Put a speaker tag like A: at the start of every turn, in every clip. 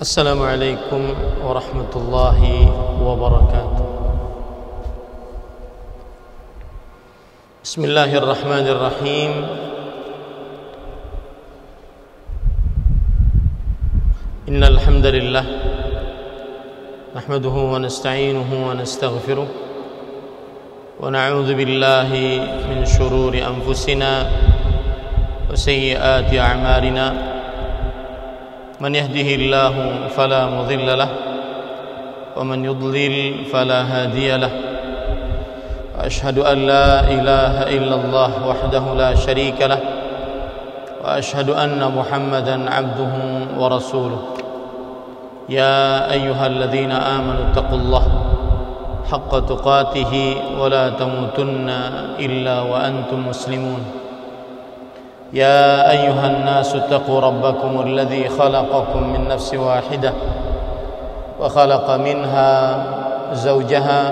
A: Assalamualaikum warahmatullahi wabarakatuh. Bismillahirrahmanirrahim. Innal hamdalillah nahmaduhu wa nasta'inuhu wa nastaghfiruh wa na'udzu billahi min shururi anfusina wa sayyiati a'malina. من يهده الله فلا مضل له ومن يضلل فلا هادي له وأشهد أن لا إله إلا الله وحده لا شريك له وأشهد أن محمدا عبده ورسوله يا أيها الذين آمنوا اتقوا الله حق تقاته ولا تموتن إلا وأنتم مسلمون يا أيها الناس اتقوا ربكم الذي خلقكم من نفس واحدة وخلق منها زوجها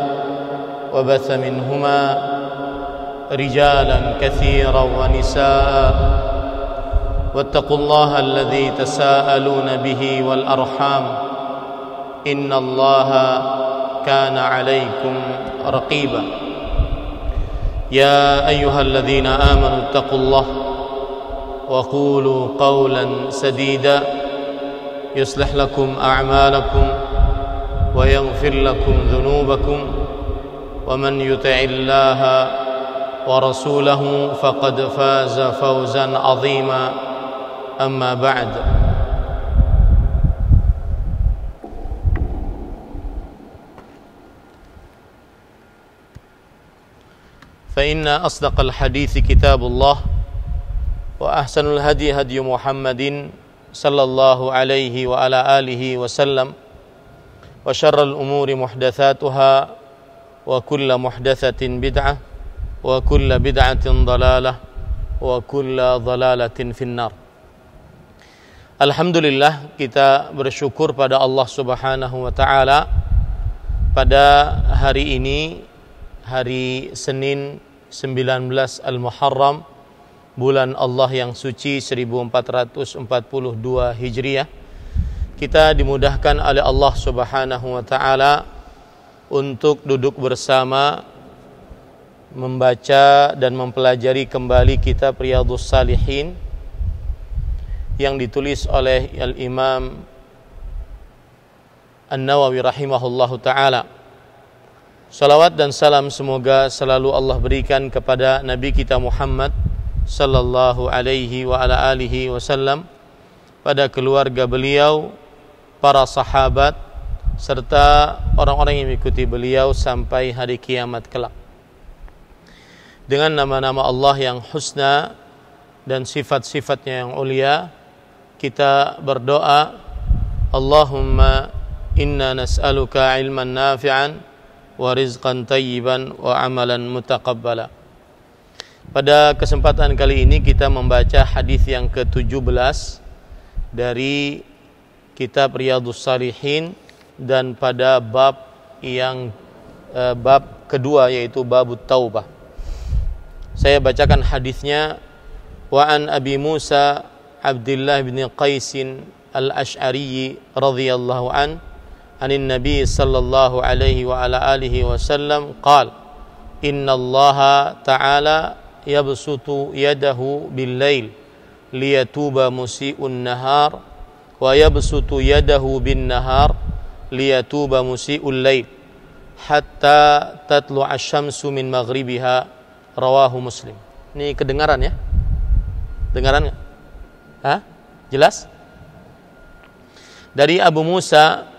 A: وبث منهما رجالا كثيرا ونساء واتقوا الله الذي تساءلون به والأرحام إن الله كان عليكم رقيبا يا أيها الذين آمنوا اتقوا الله وقولوا قولا سديدا يصلح لكم أعمالكم ويغفر لكم ذنوبكم ومن يطع الله ورسوله فقد فاز فوزا عظيما أما بعد فإن أصدق الحديث كتاب الله وأحسن الهدي هدي محمد صلى الله عليه وعلى آله وسلم وشر الأمور محدثاتها وكل محدثة بدعة وكل بدعة ضلالة وكل ضلالة في النار. Alhamdulillah, kita bersyukur pada Allah Subhanahu wa taala pada hari ini, hari Senin 19 Al-Muharram, bulan Allah yang suci 1442 Hijriah, kita dimudahkan oleh Allah Subhanahu wa taala untuk duduk bersama membaca dan mempelajari kembali kitab Riyadhus Shalihin yang ditulis oleh Al-Imam An-Nawawi rahimahullahu taala. Salawat dan salam semoga selalu Allah berikan kepada Nabi kita Muhammad sallallahu alaihi wa ala alihi wasallam, pada keluarga beliau, para sahabat, serta orang-orang yang mengikuti beliau sampai hari kiamat kelak. Dengan nama-nama Allah yang husna dan sifat-sifatnya yang ulia, kita berdoa, Allahumma inna nas'aluka ilman nafi'an wa rizqan tayyiban wa amalan mutaqabbala. Pada kesempatan kali ini kita membaca hadis yang ke-17 dari kitab Riyadhus Shalihin, dan pada bab kedua, yaitu babut taubah. Saya bacakan hadisnya. Wa an Abi Musa Abdullah bin Qais al-Ash'ari radhiyallahu anin Nabi sallallahu alaihi wa ala alihi wasallam qala innallaha ta'ala yabsutu yadahu bil-lail liyatuba musii'un nahar wa yabsutu yadahu bin-nahar liyatuba musii'ul lail hatta tatlu'a asy-syamsu min maghribiha, rawahu Muslim. Ini kedengaran ya? Dengaran enggak? Hah? Jelas? Dari Abu Musa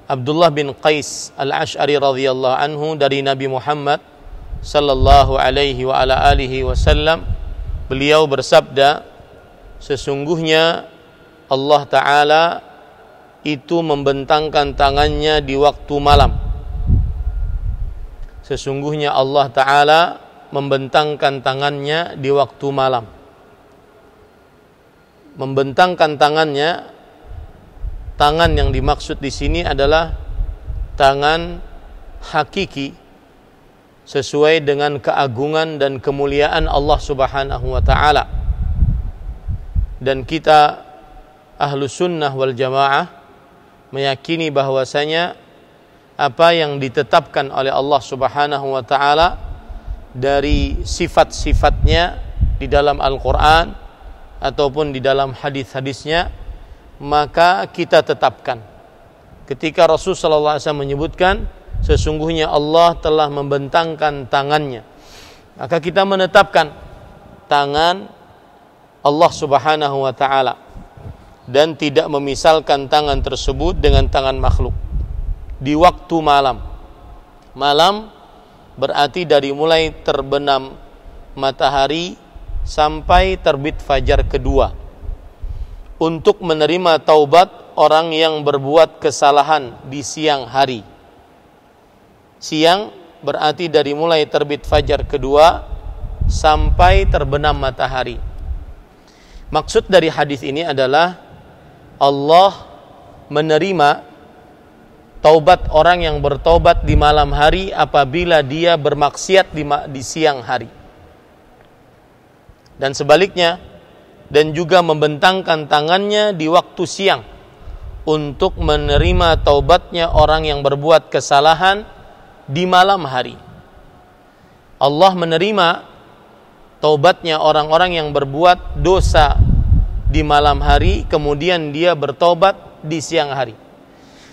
A: Abdullah bin Qais al-Ash'ari radhiyallahu anhu, dari Nabi Muhammad sallallahu alaihi wa ala alihi wasallam, beliau bersabda, sesungguhnya Allah Ta'ala itu membentangkan tangannya di waktu malam. Sesungguhnya Allah Ta'ala membentangkan tangannya di waktu malam. Membentangkan tangannya, tangan yang dimaksud di sini adalah tangan hakiki, sesuai dengan keagungan dan kemuliaan Allah Subhanahu wa taala. Dan kita Ahlus Sunnah wal Jamaah meyakini bahwasanya apa yang ditetapkan oleh Allah Subhanahu wa taala dari sifat-sifatnya di dalam Al-Qur'an ataupun di dalam hadis-hadisnya, maka kita tetapkan. Ketika Rasul sallallahu alaihi wasallam menyebutkan sesungguhnya Allah telah membentangkan tangannya, maka kita menetapkan tangan Allah Subhanahu wa taala dan tidak memisalkan tangan tersebut dengan tangan makhluk. Di waktu malam. Malam berarti dari mulai terbenam matahari sampai terbit fajar kedua. Untuk menerima taubat orang yang berbuat kesalahan di siang hari. Siang berarti dari mulai terbit fajar kedua sampai terbenam matahari. Maksud dari hadis ini adalah Allah menerima taubat orang yang bertaubat di malam hari apabila dia bermaksiat di siang hari. Dan sebaliknya, dan juga membentangkan tangannya di waktu siang untuk menerima taubatnya orang yang berbuat kesalahan di malam hari. Allah menerima taubatnya orang-orang yang berbuat dosa di malam hari, kemudian dia bertobat di siang hari.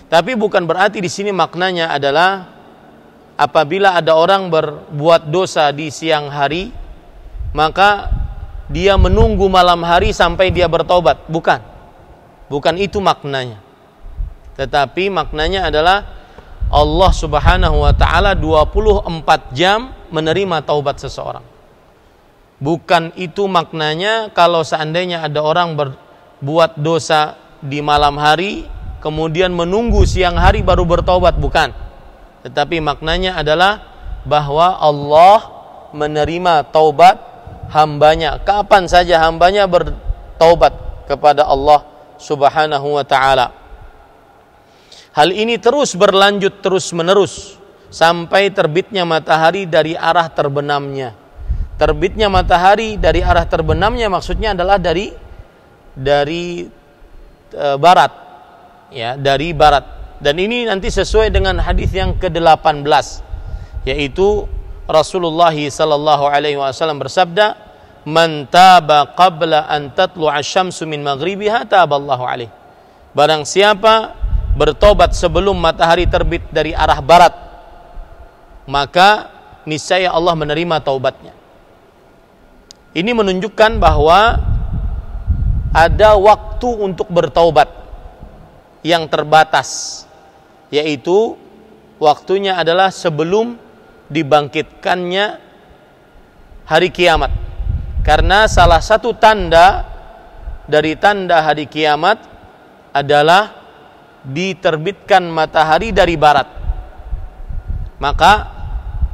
A: Tapi bukan berarti di sini maknanya adalah apabila ada orang berbuat dosa di siang hari, maka dia menunggu malam hari sampai dia bertobat. Bukan. Bukan itu maknanya. Tetapi maknanya adalah Allah Subhanahu wa taala 24 jam menerima taubat seseorang. Bukan itu maknanya kalau seandainya ada orang berbuat dosa di malam hari kemudian menunggu siang hari baru bertaubat, bukan. Tetapi maknanya adalah bahwa Allah menerima taubat hambanya kapan saja hambanya bertaubat kepada Allah Subhanahu wa taala. Hal ini terus berlanjut terus menerus sampai terbitnya matahari dari arah terbenamnya. Terbitnya matahari dari arah terbenamnya maksudnya adalah dari barat, ya, dari barat. Dan ini nanti sesuai dengan hadis yang ke-18, yaitu Rasulullah sallallahu alaihi wasallam bersabda, "Man taba qabla an tatlu'a asy-syamsu min maghribiha taballahu alaihi." Barang siapa bertobat sebelum matahari terbit dari arah barat, maka niscaya Allah menerima taubatnya. Ini menunjukkan bahwa ada waktu untuk bertaubat yang terbatas, yaitu waktunya adalah sebelum dibangkitkannya hari kiamat. Karena salah satu tanda dari tanda hari kiamat adalah diterbitkan matahari dari barat. Maka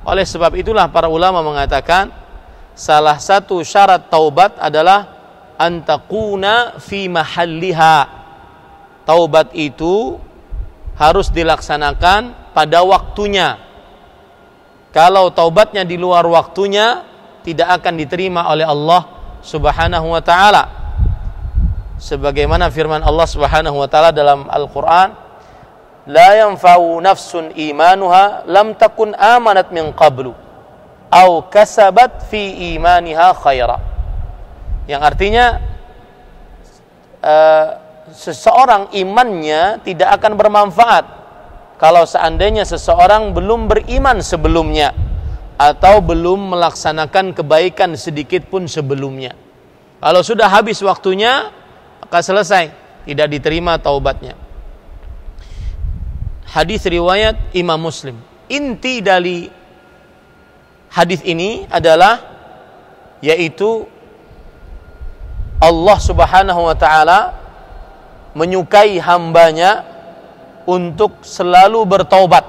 A: oleh sebab itulah para ulama mengatakan salah satu syarat taubat adalah antakuna fi mahalliha. Taubat itu harus dilaksanakan pada waktunya. Kalau taubatnya di luar waktunya, tidak akan diterima oleh Allah Subhanahu wa taala. Sebagaimana firman Allah Subhanahu wa taala dalam Al-Qur'an, "La yanfa'u nafsun imanuha lam takun amanat min qablu au kasabat fi imaniha khaira." Yang artinya seseorang imannya tidak akan bermanfaat kalau seandainya seseorang belum beriman sebelumnya atau belum melaksanakan kebaikan sedikit pun sebelumnya. Kalau sudah habis waktunya, maka selesai, tidak diterima taubatnya. Hadis riwayat Imam Muslim. Inti dari hadis ini adalah yaitu Allah Subhanahu wa taala menyukai hambanya untuk selalu bertaubat.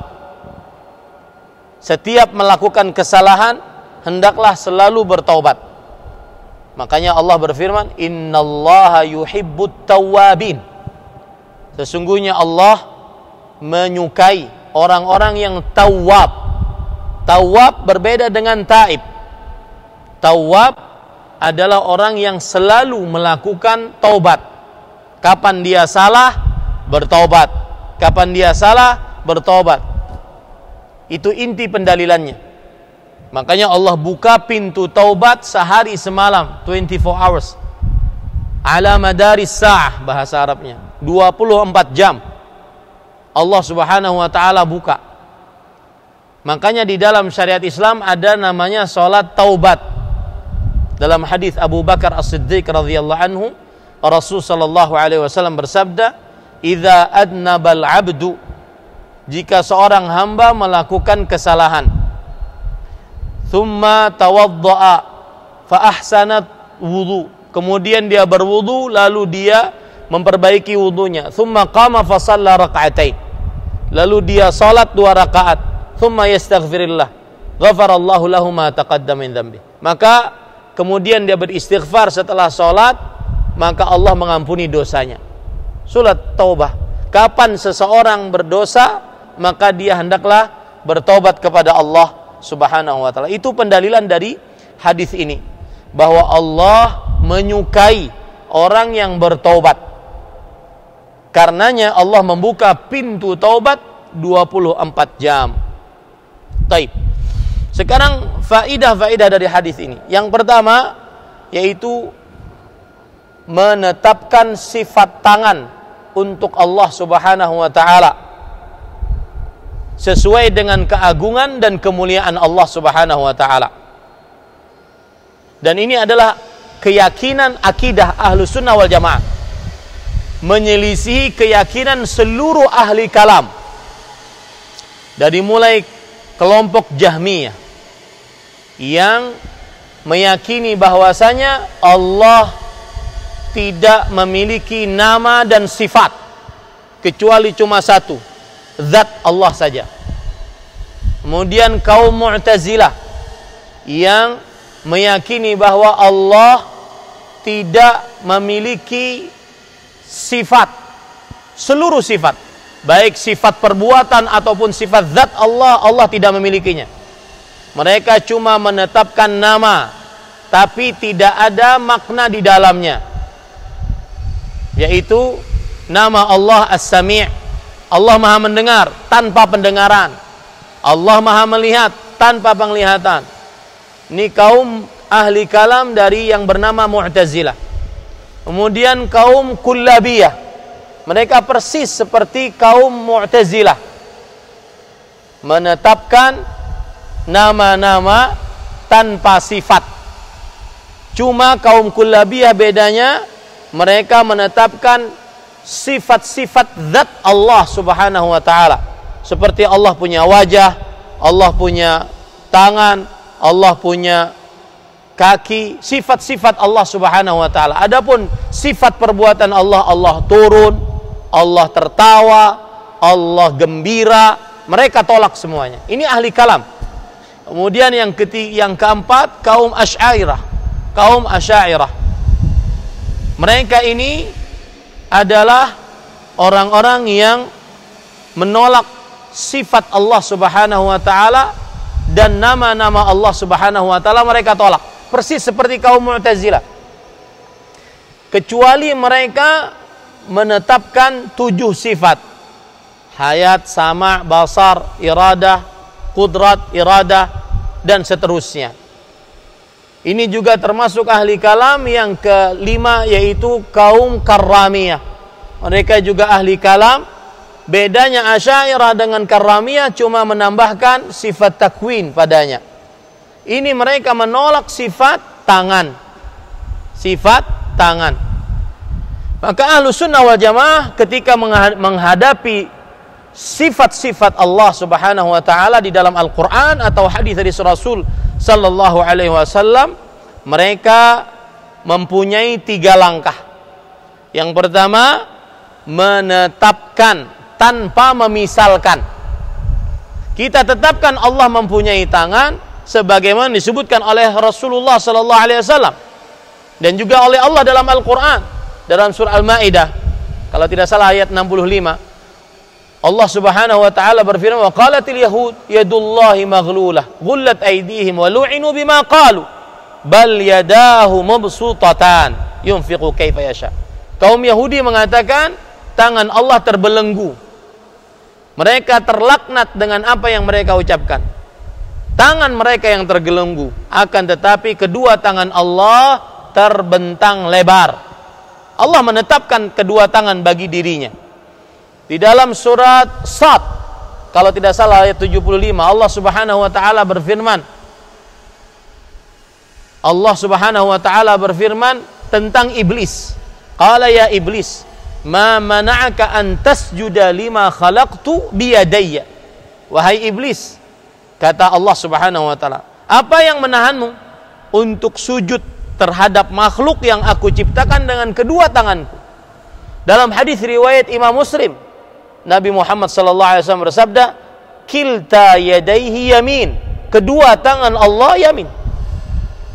A: Setiap melakukan kesalahan hendaklah selalu bertaubat. Makanya Allah berfirman, "Innallaha yuhibbut tawwabin." Sesungguhnya Allah menyukai orang-orang yang tawwab. Tawwab berbeda dengan taib. Tawwab adalah orang yang selalu melakukan taubat. Kapan dia salah, bertaubat. Kapan dia salah, bertobat. Itu inti pendalilannya. Makanya Allah buka pintu taubat sehari semalam, 24 hours. Ala madaris sa'ah, bahasa Arabnya. 24 jam. Allah Subhanahu wa taala buka. Makanya di dalam syariat Islam ada namanya salat taubat. Dalam hadis Abu Bakar As-Siddiq radhiyallahu anhu, Rasul sallallahu alaihi wasallam bersabda, "Idza adnabal 'abdu," jika seorang hamba melakukan kesalahan, "tsumma tawadda'a fa ahsanat wudu," kemudian dia berwudu lalu dia memperbaiki wudunya, "tsumma qama fa shalla rak'atain," lalu dia salat 2 rakaat, "tsumma yastaghfirillah, ghafarallahu lahu ma taqaddama min dzambi," maka kemudian dia beristighfar setelah salat, maka Allah mengampuni dosanya. Salat taubah. Kapan seseorang berdosa, maka dia hendaklah bertobat kepada Allah Subhanahu wa taala. Itu pendalilan dari hadis ini, bahwa Allah menyukai orang yang bertobat. Karenanya Allah membuka pintu taubat 24 jam. Taib. Sekarang faidah-faidah dari hadis ini. Yang pertama yaitu menetapkan sifat tangan untuk Allah Subhanahu wa taala sesuai dengan keagungan dan kemuliaan Allah Subhanahu wa taala. Dan ini adalah keyakinan akidah Ahlus Sunnah wal Jamaah, menyelisihi keyakinan seluruh ahli kalam, dari mulai kelompok Jahmiyah yang meyakini bahwasanya Allah tidak memiliki nama dan sifat kecuali cuma satu, zat Allah saja. Kemudian kaum Mu'tazilah yang meyakini bahwa Allah tidak memiliki sifat, seluruh sifat, baik sifat perbuatan ataupun sifat zat Allah, Allah tidak memilikinya. Mereka cuma menetapkan nama, tapi tidak ada makna di dalamnya, yaitu nama Allah As-Sami', Allah Maha mendengar tanpa pendengaran, Allah Maha melihat tanpa penglihatan. Ini kaum ahli kalam dari yang bernama Mu'tazilah. Kemudian kaum Kullabiyah, mereka persis seperti kaum Mu'tazilah, menetapkan nama-nama tanpa sifat. Cuma kaum Kullabiyah bedanya, mereka menetapkan sifat-sifat zat Allah Subhanahu wa taala. Seperti Allah punya wajah, Allah punya tangan, Allah punya kaki, sifat-sifat Allah Subhanahu wa taala. Adapun sifat perbuatan Allah, Allah turun, Allah tertawa, Allah gembira, mereka tolak semuanya. Ini ahli kalam. Kemudian yang keempat, kaum Asy'ariyah. Kaum Asy'ariyah, mereka ini adalah orang-orang yang menolak sifat Allah Subhanahu wa taala dan nama-nama Allah Subhanahu wa taala, mereka tolak. Persis seperti kaum Mu'tazilah. Kecuali mereka menetapkan 7 sifat. Hayat, sama', basar, iradah, qudrat, iradah, dan seterusnya. Ini juga termasuk ahli kalam yang kelima, yaitu kaum Karramiyah. Mereka juga ahli kalam. Bedanya Asy'ariyah dengan Karramiyah cuma menambahkan sifat takwin padanya. Ini mereka menolak sifat tangan. Sifat tangan. Maka Ahlus Sunnah wal Jamaah ketika menghadapi sifat-sifat Allah Subhanahu wa taala di dalam Al-Qur'an atau hadis dari Rasul sallallahu alaihi wasallam, mereka mempunyai 3 langkah. Yang pertama, menetapkan tanpa memisalkan. Kita tetapkan Allah mempunyai tangan sebagaimana disebutkan oleh Rasulullah sallallahu alaihi wasallam dan juga oleh Allah dalam Al-Qur'an, dalam surah Al-Maidah, kalau tidak salah ayat 65. Allah Subhanahu wa taala berfirman, "Wa qalatil yahud yadullahi maghlulah, ghullat aydihim wa lu'inu bima qalu, bal yadahu mabsutatan, yunfiqu kaifa yasha." Kaum Yahudi mengatakan tangan Allah terbelenggu. Mereka terlaknat dengan apa yang mereka ucapkan. Tangan mereka yang tergelenggu, akan tetapi kedua tangan Allah terbentang lebar. Allah menetapkan kedua tangan bagi dirinya. Di dalam surat Sad, kalau tidak salah ayat 75, Allah Subhanahu wa taala berfirman. Allah Subhanahu wa taala berfirman tentang iblis. Qala ya iblis, ma mana'aka an tasjuda lima khalaqtu biyadayya. Wahai iblis, kata Allah Subhanahu wa taala, apa yang menahanmu untuk sujud terhadap makhluk yang aku ciptakan dengan kedua tanganku? Dalam hadis riwayat Imam Muslim, Nabi Muhammad sallallahu alaihi wasallam bersabda, kilta yadaihi yamin, kedua tangan Allah yamin.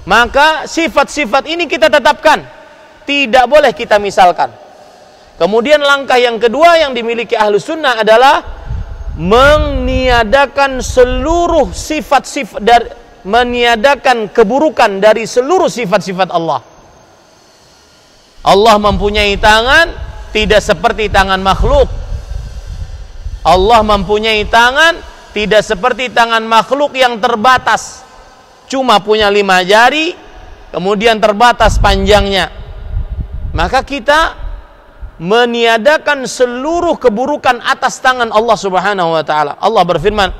A: Maka sifat-sifat ini kita tetapkan, tidak boleh kita misalkan. Kemudian langkah yang kedua yang dimiliki ahlu sunnah adalah meniadakan seluruh sifat-sifat dari, meniadakan keburukan dari seluruh sifat-sifat Allah. Allah mempunyai tangan tidak seperti tangan makhluk. Allah mempunyai tangan tidak seperti tangan makhluk yang terbatas, cuma punya 5 jari, kemudian terbatas panjangnya. Maka kita meniadakan seluruh keburukan atas tangan Allah Subhanahu wa taala. Allah berfirman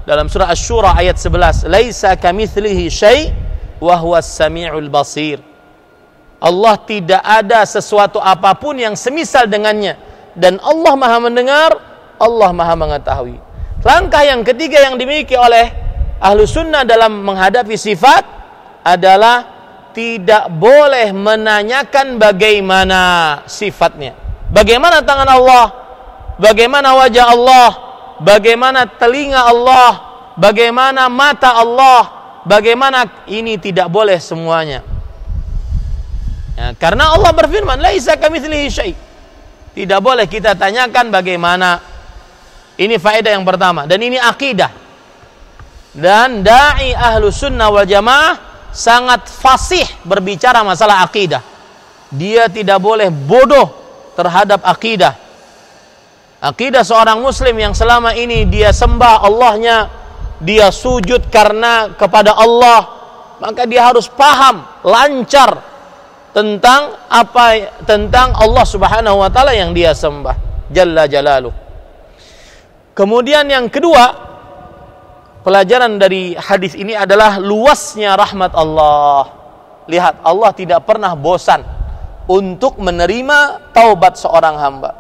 A: dalam surah Asy-Syura ayat 11, "Laisa kamitslihi syai' wa huwas samiul basir." Allah tidak ada sesuatu apapun yang semisal dengannya, dan Allah Maha mendengar, Allah Maha mengetahui. Langkah yang ketiga yang dimiliki oleh ahlu sunnah dalam menghadapi sifat adalah tidak boleh menanyakan bagaimana sifatnya. Bagaimana tangan Allah, bagaimana wajah Allah, bagaimana telinga Allah, bagaimana mata Allah, bagaimana, ini tidak boleh semuanya. Ya, karena Allah berfirman, laisa kamitslihi syai'. Tidak boleh kita tanyakan bagaimana. Ini faedah yang pertama, dan ini akidah. Dan dai ahlu sunnah wal jamaah sangat fasih berbicara masalah akidah. Dia tidak boleh bodoh terhadap akidah. Akidah seorang muslim yang selama ini dia sembah Allahnya, dia sujud karena kepada Allah, maka dia harus paham, lancar tentang Allah Subhanahu wa taala yang dia sembah, jalla jalaluh. Kemudian yang kedua, pelajaran dari hadis ini adalah luasnya rahmat Allah. Lihat, Allah tidak pernah bosan untuk menerima taubat seorang hamba.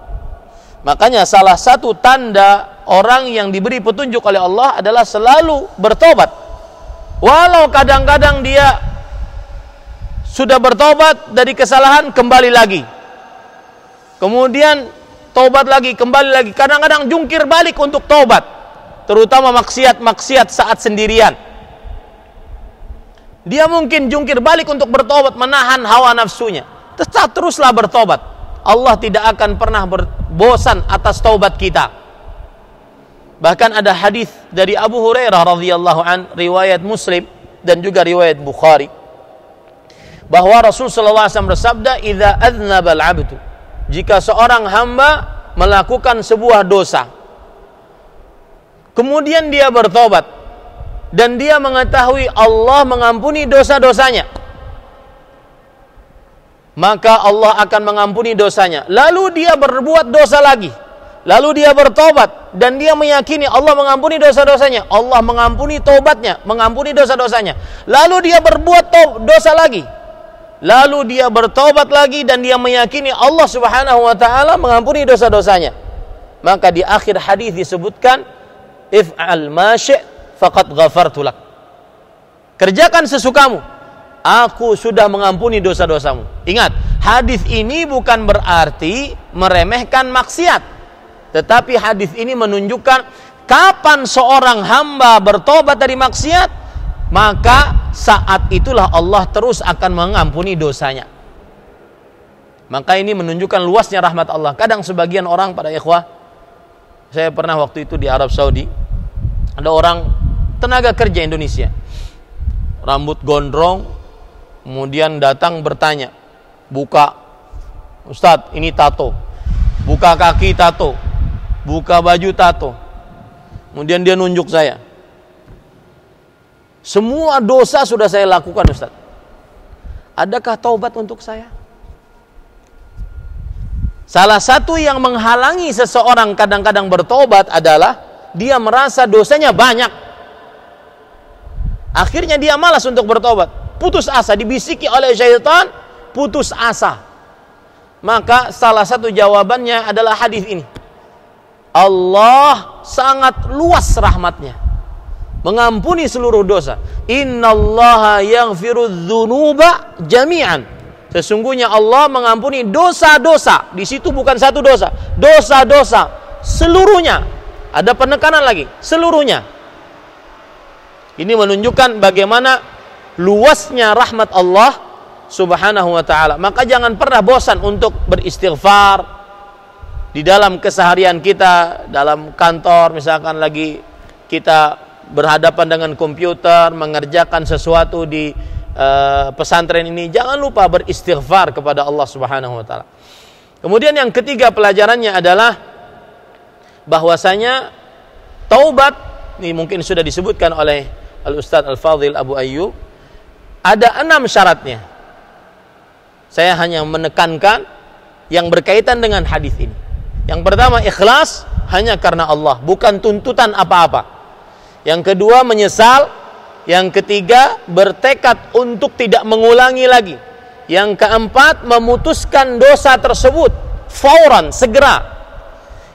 A: Makanya salah satu tanda orang yang diberi petunjuk oleh Allah adalah selalu bertobat. Walau kadang-kadang dia sudah bertobat dari kesalahan, kembali lagi. Kemudian tobat lagi, kembali lagi. Kadang-kadang jungkir balik untuk tobat, terutama maksiat-maksiat saat sendirian. Dia mungkin jungkir balik untuk bertobat, menahan hawa nafsunya. Teruslah bertobat. Allah tidak akan pernah bosan atas taubat kita. Bahkan ada hadis dari Abu Hurairah radhiyallahu an, riwayat Muslim dan juga riwayat Bukhari, bahwa Rasul sallallahu alaihi wasallam bersabda, "Idza adznaba al-'abdu," jika seorang hamba melakukan sebuah dosa, kemudian dia bertobat dan dia mengetahui Allah mengampuni dosa-dosanya, maka Allah akan mengampuni dosanya. Lalu dia berbuat dosa lagi, lalu dia bertobat dan dia meyakini Allah mengampuni dosa-dosanya, Allah mengampuni tobatnya, mengampuni dosa-dosanya. Lalu dia berbuat dosa lagi, lalu dia bertobat lagi dan dia meyakini Allah Subhanahu wa taala mengampuni dosa-dosanya. Maka di akhir hadis disebutkan, if'al ma syi' faqad ghafartu lak. Kerjakan sesukamu, aku sudah mengampuni dosa-dosamu. Ingat, hadis ini bukan berarti meremehkan maksiat, tetapi hadis ini menunjukkan kapan seorang hamba bertobat dari maksiat, maka saat itulah Allah terus akan mengampuni dosanya. Maka ini menunjukkan luasnya rahmat Allah. Kadang sebagian orang, pada ikhwah, saya pernah waktu itu di Arab Saudi, ada orang tenaga kerja Indonesia, rambut gondrong, kemudian datang bertanya, buka, Ustadz ini tato, buka kaki tato, buka baju tato, Kemudian dia nunjuk saya. Semua dosa sudah saya lakukan, Ustaz. Adakah taubat untuk saya? Salah satu yang menghalangi seseorang kadang-kadang bertobat adalah dia merasa dosanya banyak. Akhirnya dia malas untuk bertobat. Putus asa, dibisiki oleh syaitan, putus asa. Maka salah satu jawabannya adalah hadis ini. Allah sangat luas rahmatnya, mengampuni seluruh dosa. Innallaha yaghfirudz dzunuba jami'an. Sesungguhnya Allah mengampuni dosa-dosa. Di situ bukan satu dosa, dosa-dosa seluruhnya. Ada penekanan lagi, seluruhnya. Ini menunjukkan bagaimana luasnya rahmat Allah Subhanahu wa ta'ala. Maka jangan pernah bosan untuk beristighfar di dalam keseharian kita, dalam kantor misalkan lagi kita berhadapan dengan komputer, mengerjakan sesuatu di pesantren ini, jangan lupa beristighfar kepada Allah Subhanahu wa ta'ala. Kemudian yang ketiga pelajarannya adalah bahwasanya taubat, ini mungkin sudah disebutkan oleh Al-Ustadz Al-Fadhil Abu Ayyub, ada 6 syaratnya. Saya hanya menekankan yang berkaitan dengan hadis ini. Yang pertama, ikhlas hanya karena Allah, bukan tuntutan apa-apa. Yang kedua, menyesal. Yang ketiga, bertekad untuk tidak mengulangi lagi. Yang keempat, memutuskan dosa tersebut fauran, segera.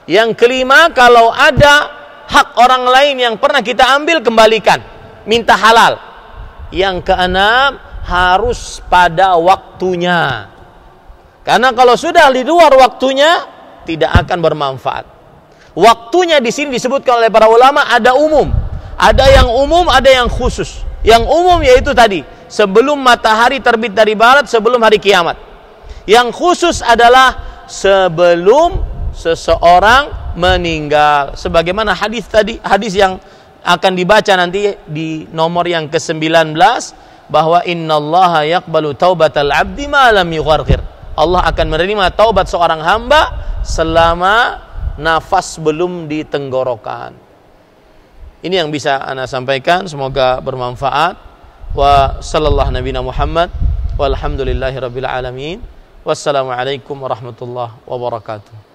A: Yang kelima, kalau ada hak orang lain yang pernah kita ambil, kembalikan, minta halal. Yang keenam, harus pada waktunya. Karena kalau sudah di luar waktunya, tidak akan bermanfaat. Waktunya di sini disebutkan oleh para ulama ada umum, ada yang umum, ada yang khusus. Yang umum yaitu tadi, sebelum matahari terbit dari barat, sebelum hari kiamat. Yang khusus adalah sebelum seseorang meninggal. Sebagaimana hadis tadi, hadis yang akan dibaca nanti di nomor yang ke-19, bahwa innallaha yaqbalu taubatal abdi ma lam yugharghir. Allah akan menerima taubat seorang hamba selama nafas belum di tenggorokan. Ini yang bisa ana sampaikan, semoga bermanfaat. Wa sallallahu nabiyana Muhammad walhamdulillahi rabbil alamin. Wassalamualaikum warahmatullahi wabarakatuh.